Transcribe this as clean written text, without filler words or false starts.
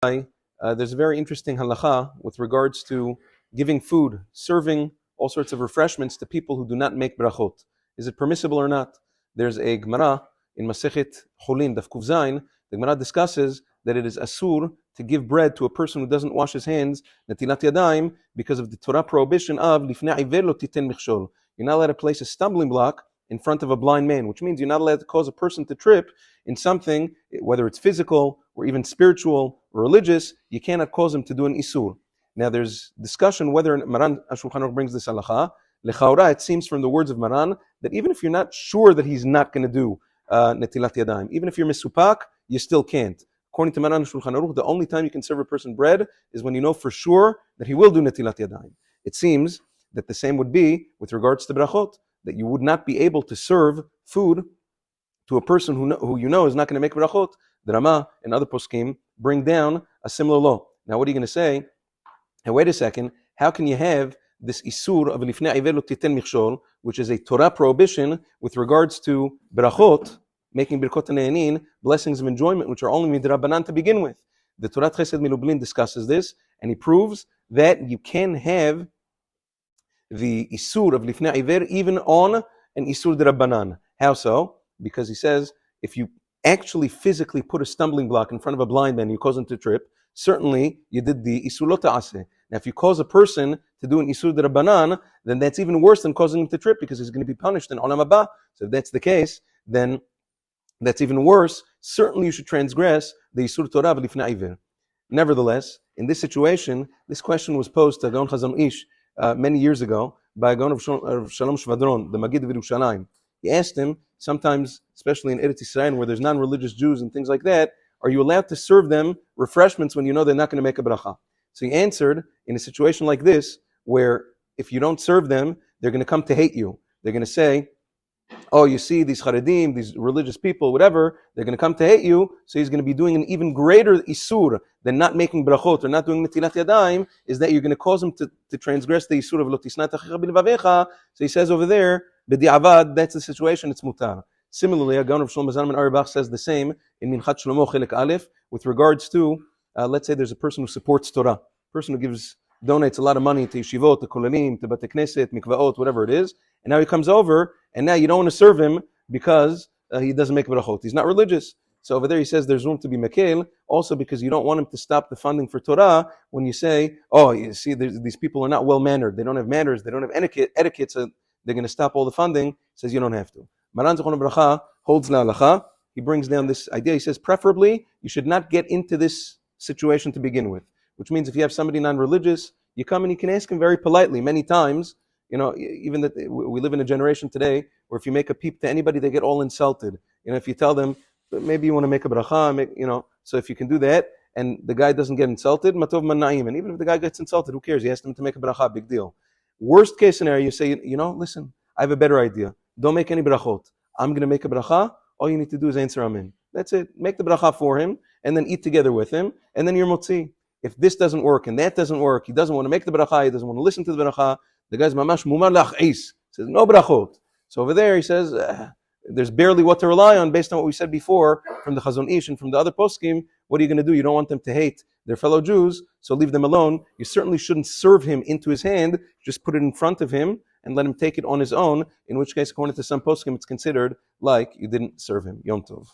there's a very interesting halacha with regards to giving food, serving all sorts of refreshments to people who do not make brachot. Is it permissible or not? There's a Gemara in Masechet Cholin, Daf Kuf Zayin. The Gemara discusses that it is asur to give bread to a person who doesn't wash his hands, netilat yadayim, because of the Torah prohibition of lifnei iver lo titen michshol. You're not allowed to place a stumbling block in front of a blind man, which means you're not allowed to cause a person to trip in something, whether it's physical or even spiritual or religious. You cannot cause him to do an isur. Now there's discussion whether Maran HaShulchan Aruch brings this halacha. Lechaura, it seems from the words of Maran that even if you're not sure that he's not going to do netilat yadayim, even if you're misupak, you still can't. According to Maran HaShulchan Aruch, the only time you can serve a person bread is when you know for sure that he will do netilat yadayim. It seems that the same would be with regards to brachot, that you would not be able to serve food to a person who you know is not going to make brachot. The Rama and other poskim bring down a similar law. Now what are you going to say? And wait a second, how can you have this isur of lifnei iver lo titen michshol, which is a Torah prohibition with regards to brachot, making birkot ne'anin, blessings of enjoyment, which are only midrabanan to begin with? The Torah Chesed Milublin discusses this, and he proves that you can have the isur of lifnei iver even on an isur d'Rabbanan. How so? Because he says, if you actually physically put a stumbling block in front of a blind man and you cause him to trip, certainly you did the isur lo ta'aseh. Now if you cause a person to do an isur d'Rabbanan, then that's even worse than causing him to trip, because he's going to be punished in olam haba. So if that's the case, then that's even worse. Certainly you should transgress the isur Torah v'lifnei iver. Nevertheless, in this situation, this question was posed to Gaon Chazon Ish many years ago by Gaon of Shalom Shvadron, the Magid of Yerushalayim. He asked him, sometimes, especially in Eretz Yisrael, where there's non-religious Jews and things like that, are you allowed to serve them refreshments when you know they're not going to make a bracha? So he answered, in a situation like this, where if you don't serve them, they're going to come to hate you. They're going to say, oh, you see, these Charedim, these religious people, whatever, they're going to come to hate you, so he's going to be doing an even greater isur than not making brachot or not doing netilat yadayim, is that you're going to cause him to transgress the isur of lo tisnat achicha b'levavecha. So he says over there, b'di'avad, that's the situation, it's mutar. Similarly, a Gaon of Shlomo Zalman Auerbach says the same in Minchat Shlomo Chelek Aleph with regards to, let's say there's a person who supports Torah, a person who donates a lot of money to yeshivot, to kolenim, to bate knesset, mikvaot, whatever it is, and now he comes over, and now you don't want to serve him because he doesn't make brachot. He's not religious. So over there he says there's room to be mekel, also because you don't want him to stop the funding for Torah when you say, oh, you see, these people are not well-mannered, they don't have manners, they don't have etiquette, so they're going to stop all the funding. He says you don't have to. Maran Zichrono Bracha holds la halacha. He brings down this idea. He says preferably you should not get into this situation to begin with, which means if you have somebody non-religious, you come and you can ask him very politely. Many times, even that we live in a generation today where if you make a peep to anybody, they get all insulted. If you tell them maybe you want to make a bracha, so if you can do that and the guy doesn't get insulted, matov mana'im. And even if the guy gets insulted, who cares? He asked him to make a bracha, big deal. Worst case scenario, you say, listen, I have a better idea. Don't make any brachot. I'm going to make a bracha. All you need to do is answer amen. That's it. Make the bracha for him and then eat together with him, and then you're motzi. If this doesn't work and that doesn't work, he doesn't want to make the bracha, he doesn't want to listen to the bracha, the guy's mamash mumar lach'is, says no brachot. So over there he says, there's barely what to rely on based on what we said before from the Chazon Ish and from the other poskim. What are you going to do? You don't want them to hate their fellow Jews, so leave them alone. You certainly shouldn't serve him into his hand, just put it in front of him and let him take it on his own, in which case, according to some poskim, it's considered like you didn't serve him. Yom Tov.